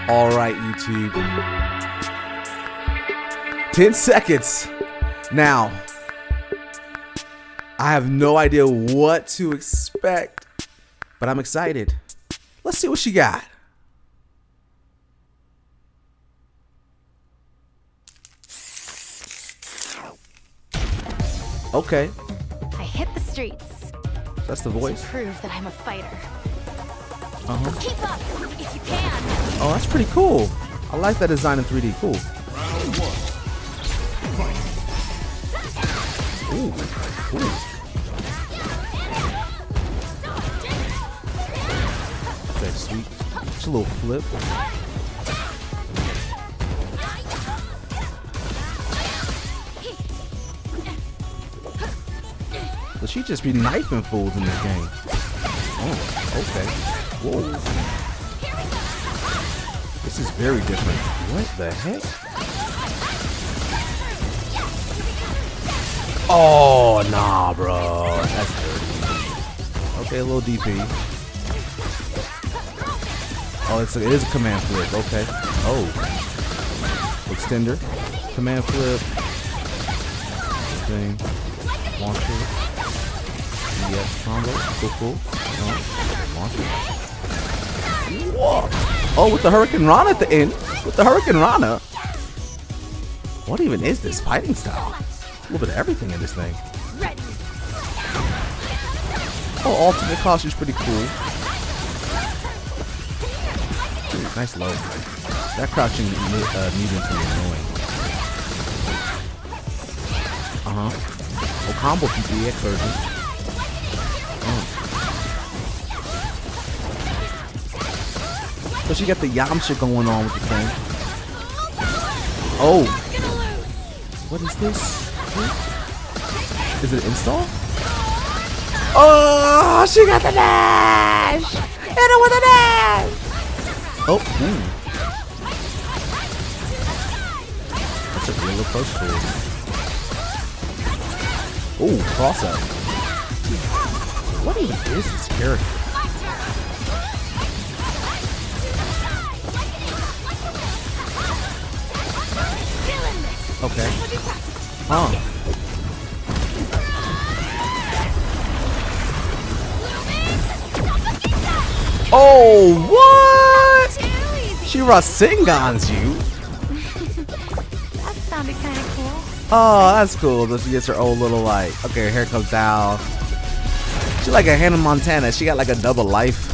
All right, YouTube. 10 seconds. Now, I have no idea what to expect, but I'm excited. Let's see what she got. Okay. I hit the streets. That's the voice. Prove that I'm a fighter. Uh-huh. Keep up if you can. Oh, that's pretty cool. I like that design in 3D. Cool. Round one. Fight. Ooh. Ooh. That's sweet. Just a little flip. So she just be knifing fools in this game. Oh, okay. Whoa. This is very different. What the heck? Oh, nah, bro. That's dirty. Okay, a little DP. Oh, it is a command flip. Okay. Oh. Extender. Command flip. Thing. Launcher. Yes, combo. Cool. Launcher. Whoa. Oh, with the Hurricane Rana at the end. With the Hurricane Rana. What even is this fighting style? A little bit of everything in this thing. Oh, alternate costume's pretty cool. Ooh, nice low. That crouching medium can be annoying. Oh, combo PPX version. So she got the Yamcha going on with the thing. Oh. What is this? Is it install? Oh, she got the dash! Hit her with a dash! Oh, ooh. That's a real approach to it. Ooh, cross up. What even is this character? Okay. Huh. Oh, what? She Rasengans you. That sounded kind of cool. Oh, that's cool. So she gets her own little like, okay, her hair comes down. She's like a Hannah Montana. She got like a double life.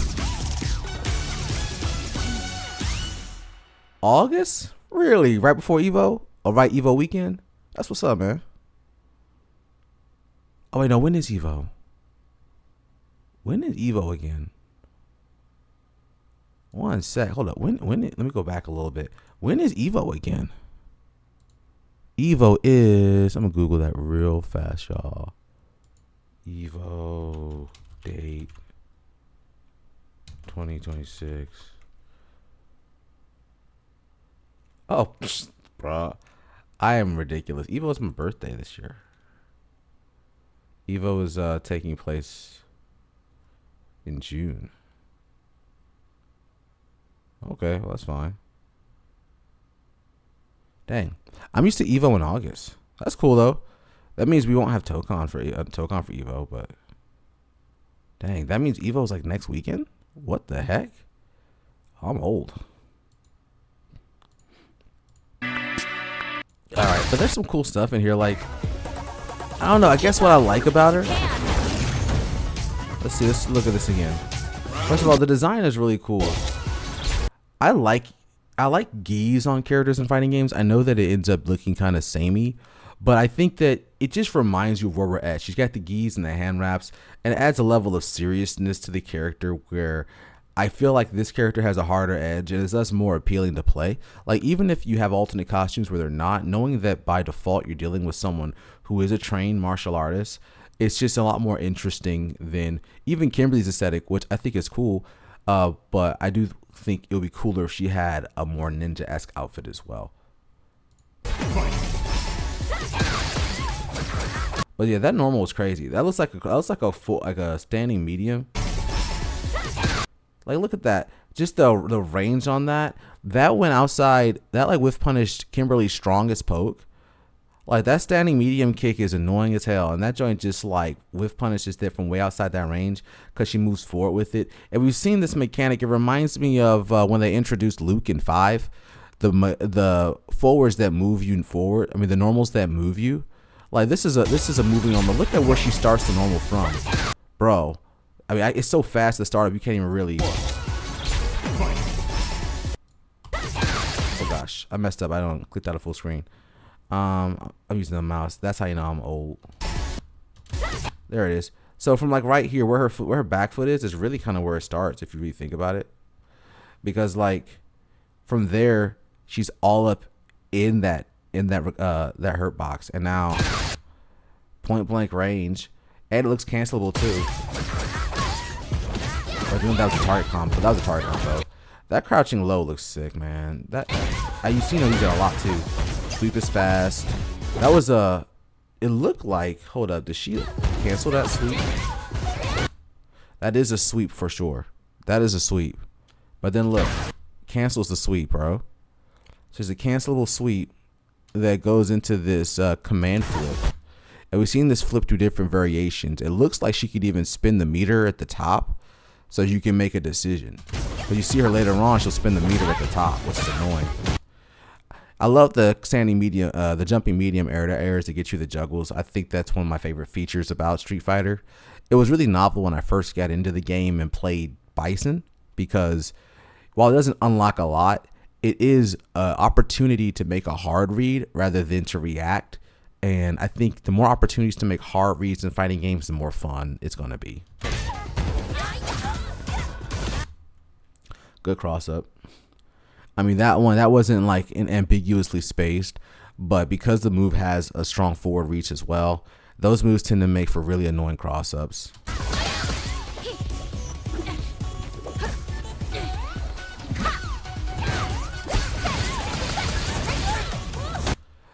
August? Really? Right before Evo? Or right Evo weekend? That's what's up, man. Oh wait, no, when is Evo? When is Evo again? One sec. Hold up. Let me go back a little bit. When is Evo again? Evo is, I'm gonna Google that real fast, y'all. Evo date 2026. Oh, bruh. I am ridiculous. Evo is my birthday this year. Evo is taking place in June. Okay, well, that's fine. Dang. I'm used to Evo in August. That's cool, though. That means we won't have Tokon for Evo, but... Dang, that means Evo is like next weekend? What the heck? I'm old. Alright, but there's some cool stuff in here, like... I don't know, I guess what I like about her... Let's see, let's look at this again. First of all, the design is really cool. I like geese on characters in fighting games. I know that it ends up looking kind of samey, but I think that it just reminds you of where we're at. She's got the geese and the hand wraps, and it adds a level of seriousness to the character where I feel like this character has a harder edge and is thus more appealing to play. Like, even if you have alternate costumes where they're not, knowing that by default you're dealing with someone who is a trained martial artist, it's just a lot more interesting than even Kimberly's aesthetic, which I think is cool. But I do think it would be cooler if she had a more ninja-esque outfit as well. But yeah, that normal was crazy. That looks like a full, like a standing medium. Like, look at that. just the range on that went outside. That like whiff punished Kimberly's strongest poke. Like that standing medium kick is annoying as hell, and that joint just like whiff punishes it from way outside that range because she moves forward with it. And we've seen this mechanic. It reminds me of when they introduced Luke in 5, the forwards that move you forward. I mean the normals that move you. Like this is a moving normal. Look at where she starts the normal from, bro. I mean it's so fast to start up you can't even really. Oh gosh, I messed up. I don't clicked out of full screen. I'm using the mouse. That's how you know I'm old. There it is. So from like right here where her back foot is really kind of where it starts if you really think about it, because like from there she's all up in that hurt box, and now point blank range, and it looks cancelable too. I think that was a target combo. That was a target combo. That crouching low looks sick, man. That you've seen her use it a lot too. Sweep is fast. That was it looked like, hold up, did she cancel that sweep? That is a sweep for sure. That is a sweep. But then look, cancels the sweep, bro. So there's a cancelable sweep that goes into this command flip. And we've seen this flip through different variations. It looks like she could even spin the meter at the top so you can make a decision. But you see her later on, she'll spin the meter at the top, which is annoying. I love the standing medium, the jumping medium air to airs to get you the juggles. I think that's one of my favorite features about Street Fighter. It was really novel when I first got into the game and played Bison, because while it doesn't unlock a lot, it is an opportunity to make a hard read rather than to react. And I think the more opportunities to make hard reads in fighting games, the more fun it's going to be. Good cross up. I mean, that wasn't like ambiguously spaced, but because the move has a strong forward reach as well, those moves tend to make for really annoying cross ups.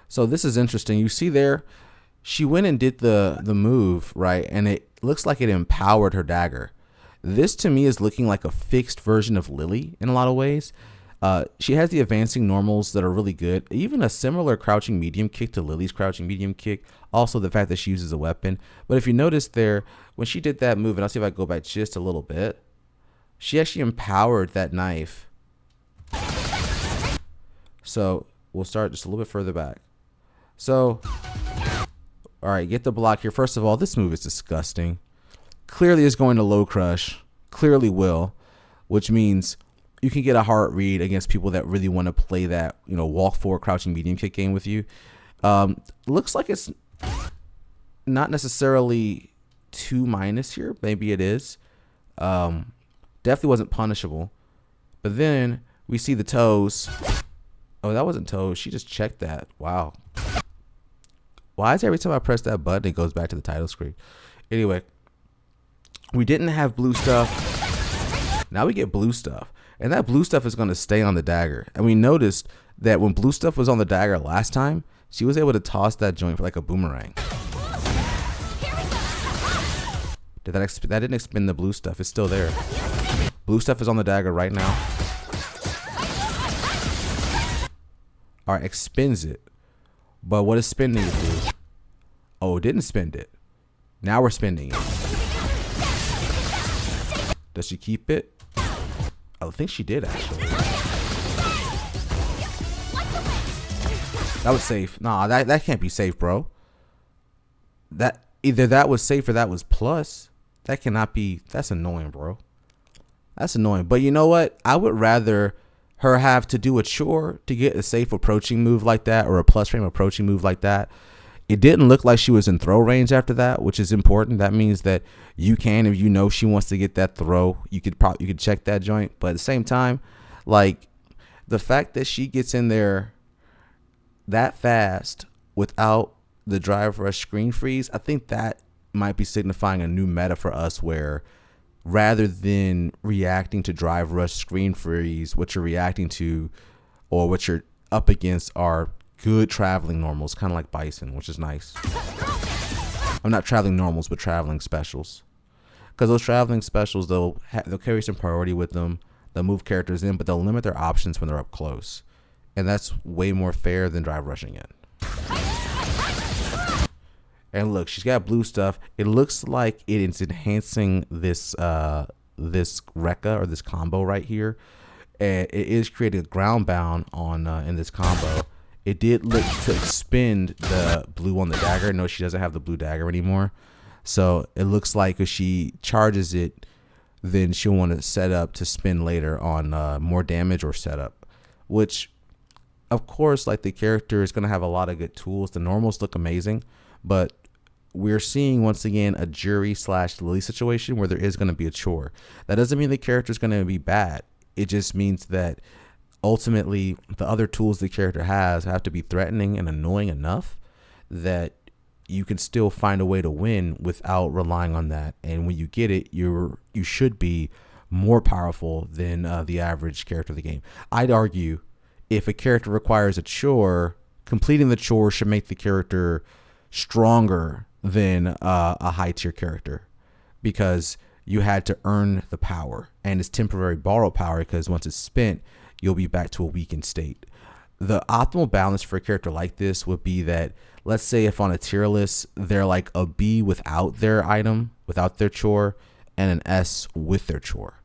So this is interesting. You see there, she went and did the move, right? And it looks like it empowered her dagger. This to me is looking like a fixed version of Lily in a lot of ways. She has the advancing normals that are really good. Even a similar crouching medium kick to Lily's crouching medium kick. Also the fact that she uses a weapon. But if you notice there, when she did that move, and I'll see if I can go back just a little bit, she actually empowered that knife. So we'll start just a little bit further back. So, all right, get the block here. First of all, this move is disgusting. Clearly is going to low crush. Clearly will, which means you can get a hard read against people that really want to play that, walk forward crouching medium kick game with you. Looks like it's not necessarily 2- here. Maybe it is. Definitely wasn't punishable. But then we see the toes. Oh, that wasn't toes. She just checked that. Wow. Why is every time I press that button, it goes back to the title screen? Anyway, we didn't have blue stuff. Now we get blue stuff. And that blue stuff is going to stay on the dagger. And we noticed that when blue stuff was on the dagger last time, she was able to toss that joint like a boomerang. That didn't expend the blue stuff. It's still there. Blue stuff is on the dagger right now. All right, expends it. But what is spending it do? Oh, it didn't spend it. Now we're spending it. Does she keep it? I think she did, actually. That was safe. Nah, that can't be safe, bro. That either that was safe or that was plus. That cannot be. That's annoying, bro. That's annoying. But you know what? I would rather her have to do a chore to get a safe approaching move like that, or a plus frame approaching move like that. It didn't look like she was in throw range after that, which is important. That means that you can, if you know she wants to get that throw, you could check that joint. But at the same time, like the fact that she gets in there that fast without the drive rush screen freeze, I think that might be signifying a new meta for us, where rather than reacting to drive rush screen freeze, what you're reacting to or what you're up against are good traveling normals, kind of like Bison, which is nice. I'm not traveling normals, but traveling specials, because those traveling specials, they'll carry some priority with them. They'll move characters in, but they'll limit their options when they're up close. And that's way more fair than drive rushing in. And look, she's got blue stuff. It looks like it is enhancing this this Rekka or this combo right here. And it is creating a ground bound on in this combo. It did look to expend the blue on the dagger. No, she doesn't have the blue dagger anymore. So it looks like if she charges it, then she'll want to set up to spin later on more damage or setup. Which, of course, like the character is going to have a lot of good tools. The normals look amazing, but we're seeing once again a Jury / Lily situation where there is going to be a chore. That doesn't mean the character is going to be bad. It just means that ultimately the other tools the character has have to be threatening and annoying enough that you can still find a way to win without relying on that. And when you get it, you should be more powerful than the average character of the game. I'd argue if a character requires a chore, completing the chore should make the character stronger than a high tier character, because you had to earn the power, and it's temporary borrowed power because once it's spent, you'll be back to a weakened state. The optimal balance for a character like this would be that, let's say if on a tier list, they're like a B without their item, without their chore, and an S with their chore.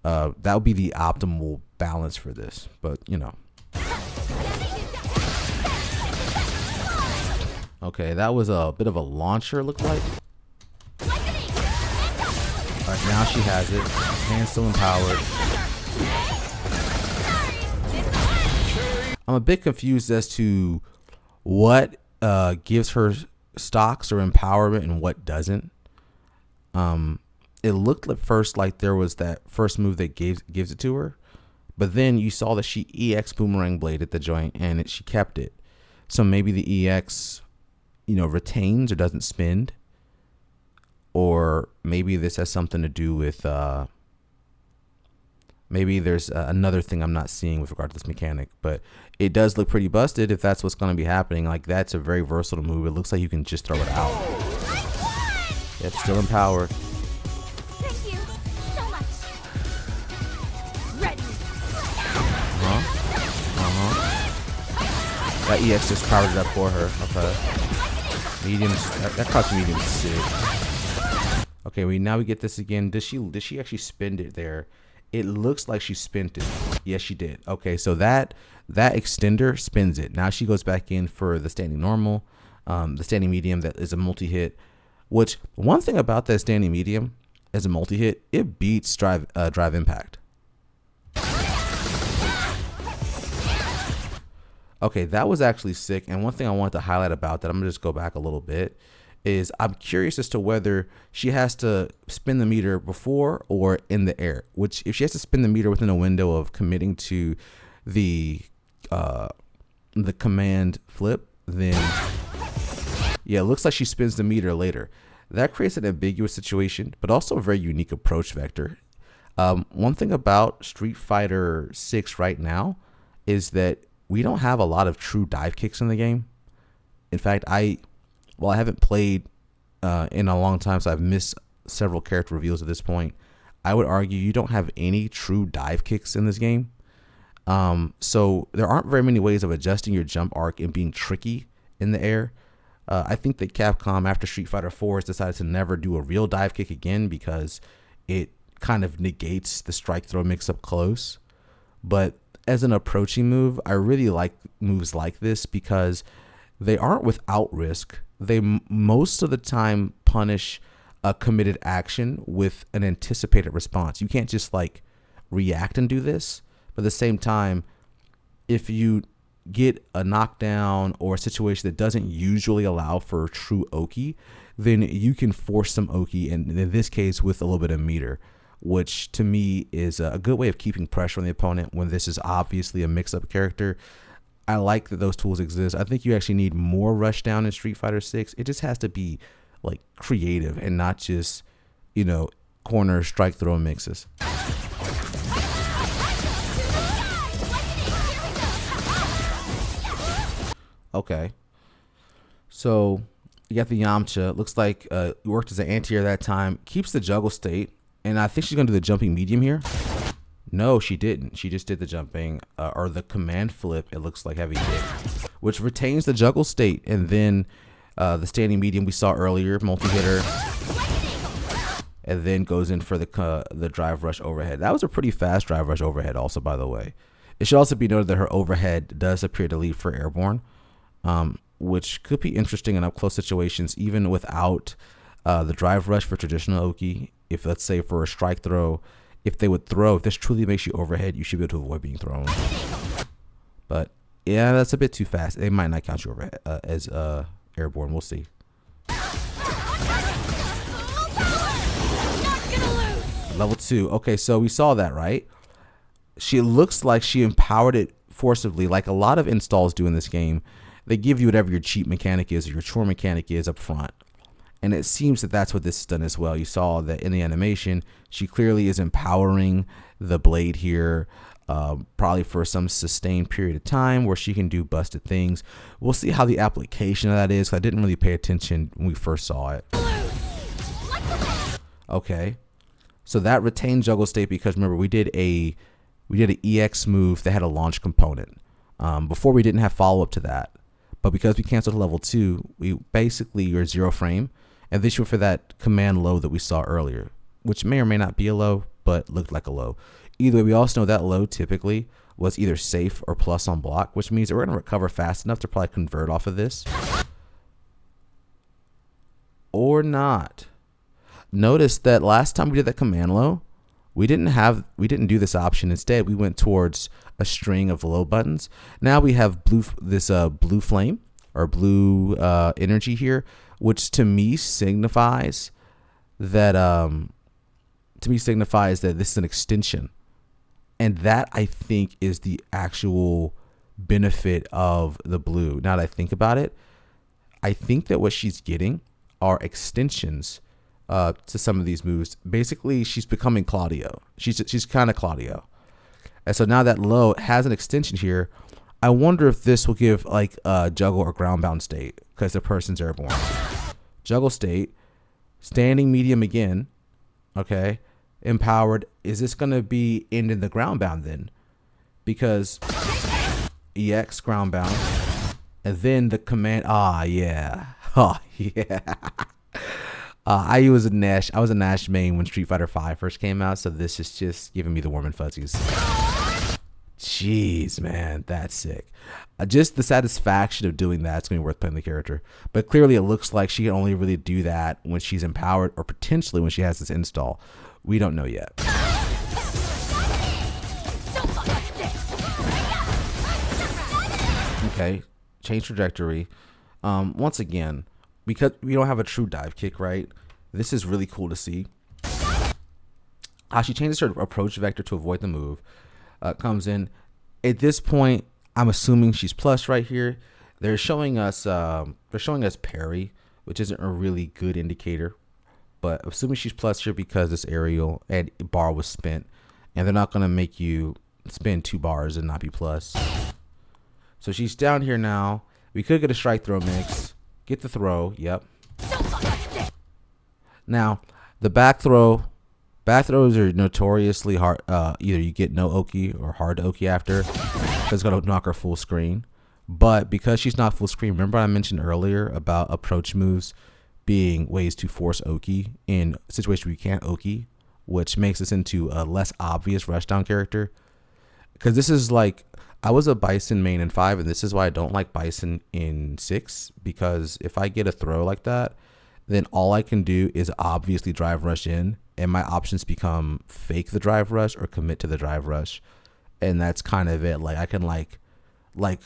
That would be the optimal balance for this, but you know. Okay, that was a bit of a launcher, looked like. Alright, now she has it. Hand's still empowered. I'm a bit confused as to what gives her stocks or empowerment and what doesn't. It looked at first like there was that first move that gives it to her, but then you saw that she EX boomerang bladed the joint and she kept it. So maybe the EX, retains or doesn't spend, or maybe this has something to do with maybe there's another thing I'm not seeing with regard to this mechanic, but it does look pretty busted if that's what's going to be happening. Like, that's a very versatile move. It looks like you can just throw it out. Yep, still empowered. Thank you so much. Ready. That EX just powered it up for her. Okay. Mediums. That caught medium sick. Okay, now we get this again. Did she actually spend it there? It looks like she spent it. Yes, she did. Okay, so that extender spins it. Now she goes back in for the standing normal, the standing medium that is a multi-hit. Which, one thing about that standing medium as a multi-hit, it beats drive impact. Okay, that was actually sick. And one thing I wanted to highlight about that, I'm gonna just go back a little bit, is I'm curious as to whether she has to spin the meter before or in the air. Which, if she has to spin the meter within a window of committing to the command flip, then yeah, it looks like she spins the meter later. That creates an ambiguous situation, but also a very unique approach vector. One thing about Street Fighter 6 right now is that we don't have a lot of true dive kicks in the game. In fact, I haven't played in a long time, so I've missed several character reveals at this point. I would argue you don't have any true dive kicks in this game. So there aren't very many ways of adjusting your jump arc and being tricky in the air. I think that Capcom, after Street Fighter 4, has decided to never do a real dive kick again because it kind of negates the strike throw mix up close. But as an approaching move, I really like moves like this because they aren't without risk. They most of the time punish a committed action with an anticipated response. You can't just like react and do this, but at the same time, if you get a knockdown or a situation that doesn't usually allow for true Oki, then you can force some Oki, and in this case with a little bit of meter, which to me is a good way of keeping pressure on the opponent when this is obviously a mix-up character. I like that those tools exist. I think you actually need more rushdown in Street Fighter 6. It just has to be like creative and not just, corner strike throw mixes. Okay. So you got the Yamcha. Looks like worked as an anti-air that time. Keeps the juggle state. And I think she's going to do the jumping medium here. No, she didn't. She just did the jumping or the command flip. It looks like heavy kick, which retains the juggle state, and then the standing medium we saw earlier, multi-hitter, and then goes in for the drive rush overhead. That was a pretty fast drive rush overhead also, by the way. It should also be noted that her overhead does appear to leave for airborne, which could be interesting in up-close situations, even without the drive rush for traditional Oki. If, let's say, for a strike throw, if this truly makes you overhead, you should be able to avoid being thrown. But yeah, that's a bit too fast. They might not count you overhead as airborne. We'll see. Level 2. Okay, so we saw that, right? She looks like she empowered it forcibly, like a lot of installs do in this game. They give you whatever your cheat mechanic is or your chore mechanic is up front. And it seems that that's what this has done as well. You saw that in the animation, she clearly is empowering the blade here, probably for some sustained period of time where she can do busted things. We'll see how the application of that is. I didn't really pay attention when we first saw it. Okay, so that retained juggle state because remember we did an EX move that had a launch component. Before we didn't have follow up to that, but because we canceled level 2, we basically are 0 frame. And this was for that command low that we saw earlier, which may or may not be a low, but looked like a low. Either way, we also know that low typically was either safe or plus on block, which means that we're going to recover fast enough to probably convert off of this. Or not. Notice that last time we did that command low, we didn't do this option. Instead, we went towards a string of low buttons. Now we have blue flame or blue energy here, which to me signifies that this is an extension, and that I think is the actual benefit of the blue. Now that I think about it, I think that what she's getting are extensions to some of these moves. Basically, she's becoming Claudio. She's kind of Claudio, and so now that low has an extension here. I wonder if this will give like a juggle or ground bound state because the person's airborne. Juggle state, standing medium again, okay, empowered. Is this going to be ending the ground bound then? Because EX ground bound, and then the command. Yeah. I was a Nash main when Street Fighter V first came out, so this is just giving me the warm and fuzzies. Jeez, man, that's sick. Just the satisfaction of doing that's going to be worth playing the character. But clearly it looks like she can only really do that when she's empowered or potentially when she has this install. We don't know yet. Okay, change trajectory. Once again, because we don't have a true dive kick, right? This is really cool to see. How she changes her approach vector to avoid the move. Comes in. At this point, I'm assuming she's plus right here. They're showing us parry, which isn't a really good indicator. But assuming she's plus here because this aerial and bar was spent, and they're not gonna make you spend 2 bars and not be plus. So she's down here now. We could get a strike throw mix. Get the throw. Yep. Now the back throw. Back throws are notoriously hard. Either you get no Oki or hard to Oki after, because it's going to knock her full screen. But because she's not full screen, remember I mentioned earlier about approach moves being ways to force Oki in situations where you can't Oki, which makes us into a less obvious rushdown character. Because this is like, I was a Bison main in 5, and this is why I don't like Bison in 6, because if I get a throw like that, then all I can do is obviously drive rush in, and my options become fake the drive rush or commit to the drive rush, and that's kind of it. Like I can like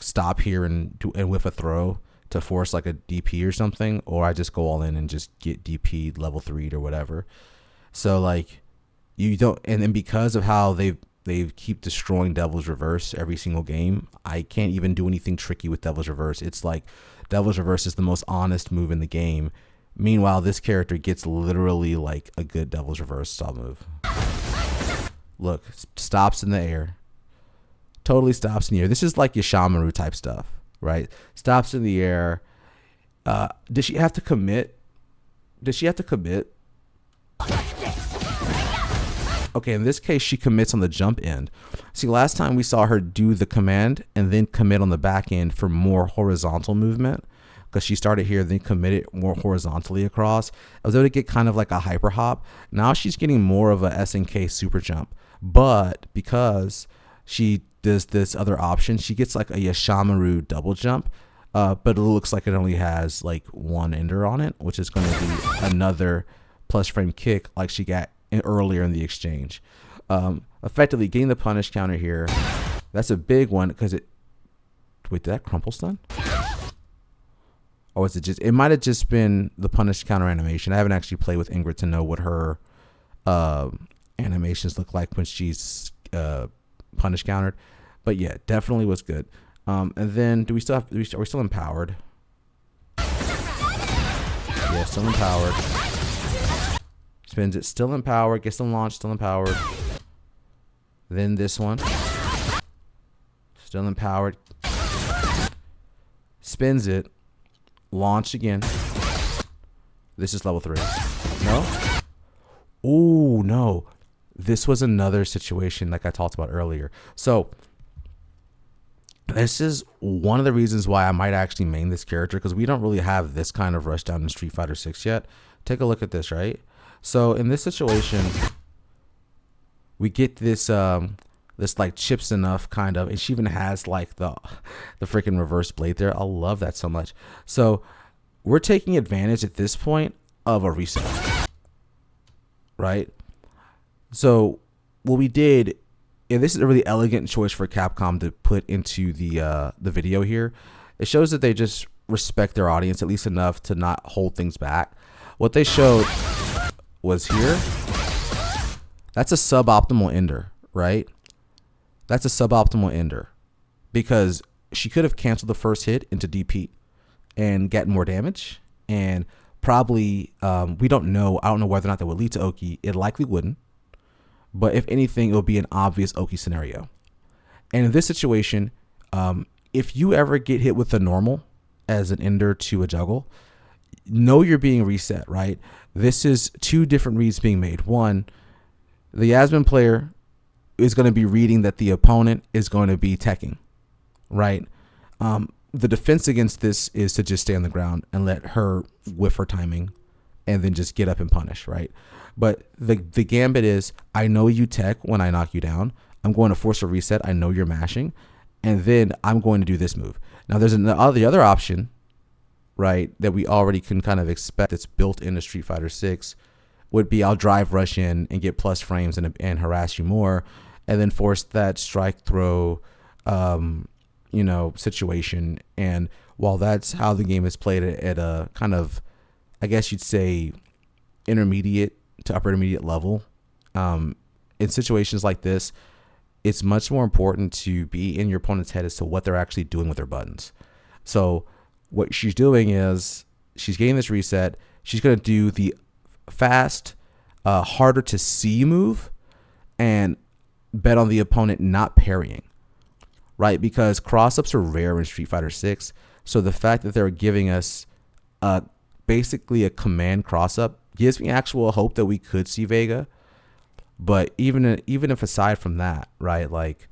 stop here and whiff a throw to force like a DP or something, or I just go all in and just get DP level 3 or whatever. So like you don't, and then because of how they keep destroying Devil's Reverse every single game, I can't even do anything tricky with Devil's Reverse. It's like Devil's Reverse is the most honest move in the game. Meanwhile, this character gets literally like a good Devil's Reverse style move. Look, stops in the air. Totally stops in the air. This is like Yashamaru type stuff, right? Stops in the air. Does she have to commit? Okay, in this case, she commits on the jump end. See, last time we saw her do the command and then commit on the back end for more horizontal movement, because she started here, then committed more horizontally across. I was able to get kind of like a hyper hop. Now she's getting more of a SNK super jump, but because she does this other option, she gets like a Yashamaru double jump, but it looks like it only has like one ender on it, which is going to be another plus frame kick like she got earlier in the exchange. Effectively getting the punish counter here. That's a big one because it. Wait, did that crumple stun? Or was it just? It might have just been the punish counter animation. I haven't actually played with Ingrid to know what her animations look like when she's punish countered. But yeah, definitely was good. And then do we still have? Are we still empowered? Yeah, still empowered. Spins it, still empowered. Gets them launched, still empowered. Then this one, still empowered. Spins it, launch again. This is level 3. No? Oh no, this was another situation like I talked about earlier. So this is one of the reasons why I might actually main this character, because we don't really have this kind of rush down in Street Fighter 6 yet. Take a look at this, right? So in this situation, we get this this like chips enough kind of, and she even has like the freaking reverse blade there. I love that so much. So we're taking advantage at this point of a reset, right? So what we did, and this is a really elegant choice for Capcom to put into the video here. It shows that they just respect their audience at least enough to not hold things back. What they showed was here. That's a suboptimal ender, right? That's a suboptimal ender because she could have canceled the first hit into DP and gotten more damage, and probably we don't know. I don't know whether or not that would lead to Oki. It likely wouldn't, but if anything, it would be an obvious Oki scenario. And in this situation, if you ever get hit with the normal as an ender to a juggle, know you're being reset, right? This is two different reads being made. One, the Yasmine player is going to be reading that the opponent is going to be teching, right? The defense against this is to just stay on the ground and let her whiff her timing and then just get up and punish, right? But the gambit is, I know you tech when I knock you down. I'm going to force a reset. I know you're mashing. And then I'm going to do this move. Now, there's the other option, right, that we already can kind of expect that's built into Street Fighter 6 would be I'll drive rush in and get plus frames and harass you more, and then force that strike throw, situation. And while that's how the game is played at a kind of, I guess you'd say, intermediate to upper intermediate level, in situations like this, it's much more important to be in your opponent's head as to what they're actually doing with their buttons. So what she's doing is she's getting this reset. She's going to do the fast, harder to see move and bet on the opponent not parrying, right? Because cross-ups are rare in Street Fighter 6. So the fact that they're giving us basically a command cross-up gives me actual hope that we could see Vega. But even if aside from that, right, like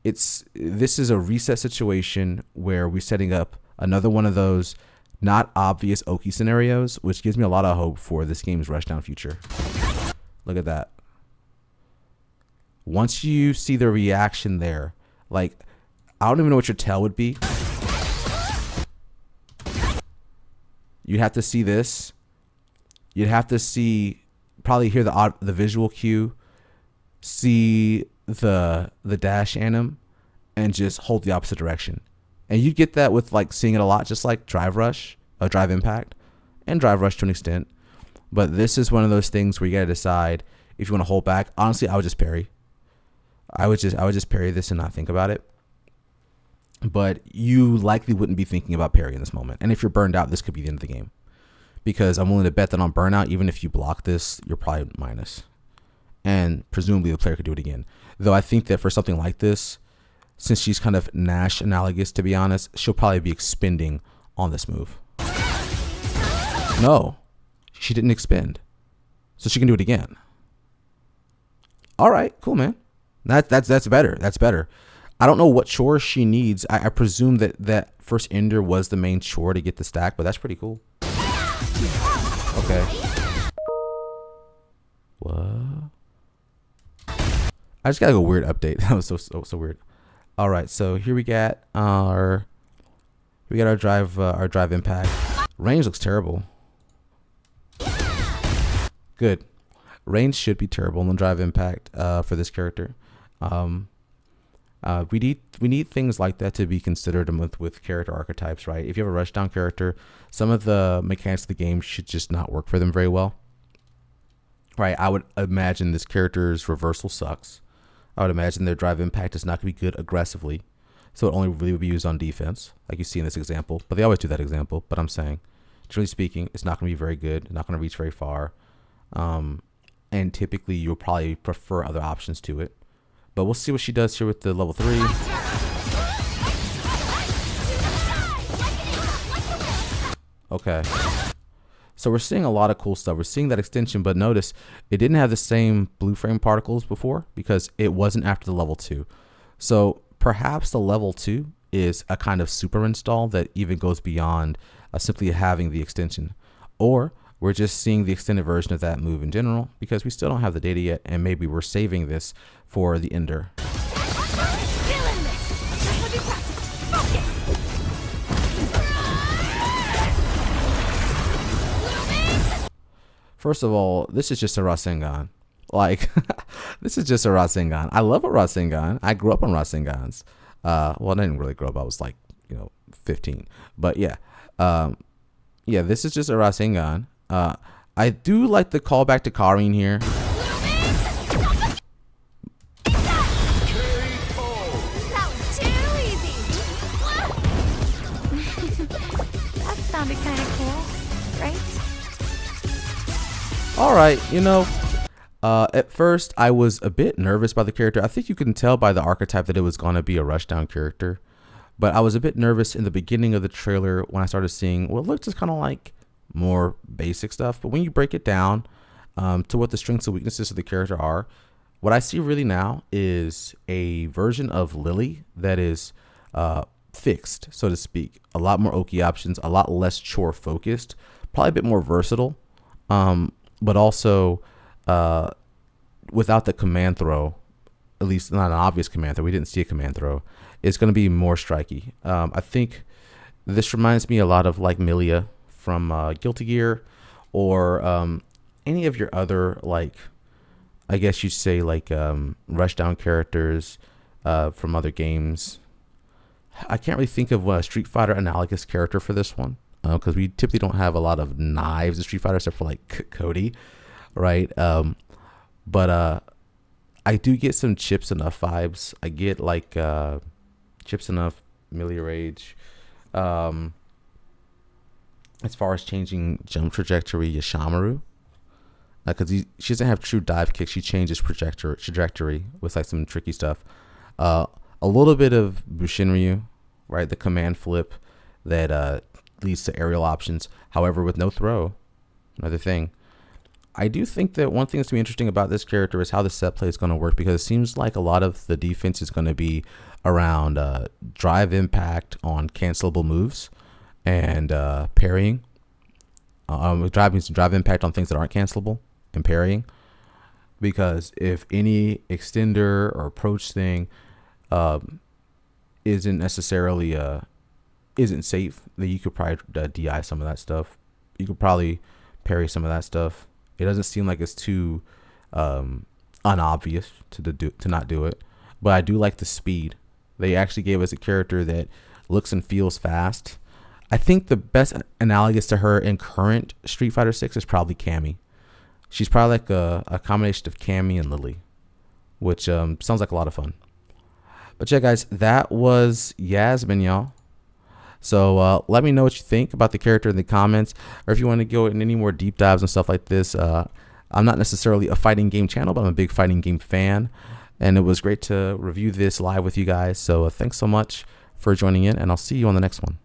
this is a reset situation where we're setting up another one of those not obvious Oki scenarios, which gives me a lot of hope for this game's rushdown future. Look at that. Once you see the reaction there, like, I don't even know what your tail would be. You'd have to see this. You'd have to see, probably hear the visual cue, see the dash anim, and just hold the opposite direction. And you get that with like seeing it a lot, just like Drive Rush, Drive Impact, and Drive Rush to an extent. But this is one of those things where you gotta decide if you want to hold back. Honestly, I would just parry. I would just parry this and not think about it. But you likely wouldn't be thinking about parry in this moment. And if you're burned out, this could be the end of the game. Because I'm willing to bet that on burnout, even if you block this, you're probably minus. And presumably the player could do it again. Though I think that for something like this, since she's kind of Nash analogous, to be honest, she'll probably be expending on this move. No, she didn't expend. So she can do it again. All right, cool, man. That's better. That's better. I don't know what chore she needs. I presume that first ender was the main chore to get the stack, but that's pretty cool. Okay. What? I just got a weird update. That was so weird. All right, so here we got our drive impact. Range looks terrible. Good. Range should be terrible in the drive impact for this character. We need things like that to be considered with character archetypes, right? If you have a rushdown character, some of the mechanics of the game should just not work for them very well, right? I would imagine this character's reversal sucks. I would imagine their drive impact is not going to be good aggressively, so it only really would be used on defense, like you see in this example. But they always do that example. But I'm saying, generally speaking, it's not going to be very good. Not going to reach very far, and typically you'll probably prefer other options to it. But we'll see what she does here with the level 3. Okay. So we're seeing a lot of cool stuff. We're seeing that extension, but notice it didn't have the same blue frame particles before because it wasn't after the level 2. So perhaps the level 2 is a kind of super install that even goes beyond simply having the extension. Or we're just seeing the extended version of that move in general because we still don't have the data yet, and maybe we're saving this for the ender. First of all, this is just a Rasengan. Like, this is just a Rasengan. I love a Rasengan. I grew up on Rasengans. Well, I didn't really grow up. I was like, 15. But yeah. Yeah, this is just a Rasengan. I do like the callback to Karin here. That was too easy. That sounded kind of cool, right? All right, at first I was a bit nervous by the character. I think you can tell by the archetype that it was going to be a rushdown character. But I was a bit nervous in the beginning of the trailer when I started seeing what looked just kind of like more basic stuff. But when you break it down to what the strengths and weaknesses of the character are, what I see really now is a version of Lily that is fixed, so to speak. A lot more Oki options, a lot less chore focused, probably a bit more versatile, but also without the command throw, at least not an obvious command throw. We didn't see a command throw. It's going to be more striky. I think this reminds me a lot of like Milia from Guilty Gear, or any of your other, like, I guess you'd say like rushdown characters from other games. I can't really think of a Street Fighter analogous character for this one because we typically don't have a lot of knives in Street Fighter except for like Cody, right? But I do get some Chips Enough vibes. I get like Chips Enough, Milia Rage. As far as changing jump trajectory, Yashamaru, because she doesn't have true dive kick. She changes trajectory with like some tricky stuff. A little bit of Bushinryu, right? The command flip that leads to aerial options. However, with no throw, another thing. I do think that one thing that's going to be interesting about this character is how the set play is going to work, because it seems like a lot of the defense is going to be around drive impact on cancelable moves and parrying. Drive impact on things that aren't cancelable and parrying. Because if any extender or approach thing isn't necessarily isn't safe, then you could probably DI some of that stuff. You could probably parry some of that stuff. It doesn't seem like it's too unobvious to not do it. But I do like the speed. They actually gave us a character that looks and feels fast. I think the best analogous to her in current Street Fighter 6 is probably Cammy. She's probably like a combination of Cammy and Lily, which sounds like a lot of fun. But yeah, guys, that was Yasmine, y'all. So let me know what you think about the character in the comments, or if you want to go in any more deep dives and stuff like this. I'm not necessarily a fighting game channel, but I'm a big fighting game fan, and it was great to review this live with you guys. So thanks so much for joining in, and I'll see you on the next one.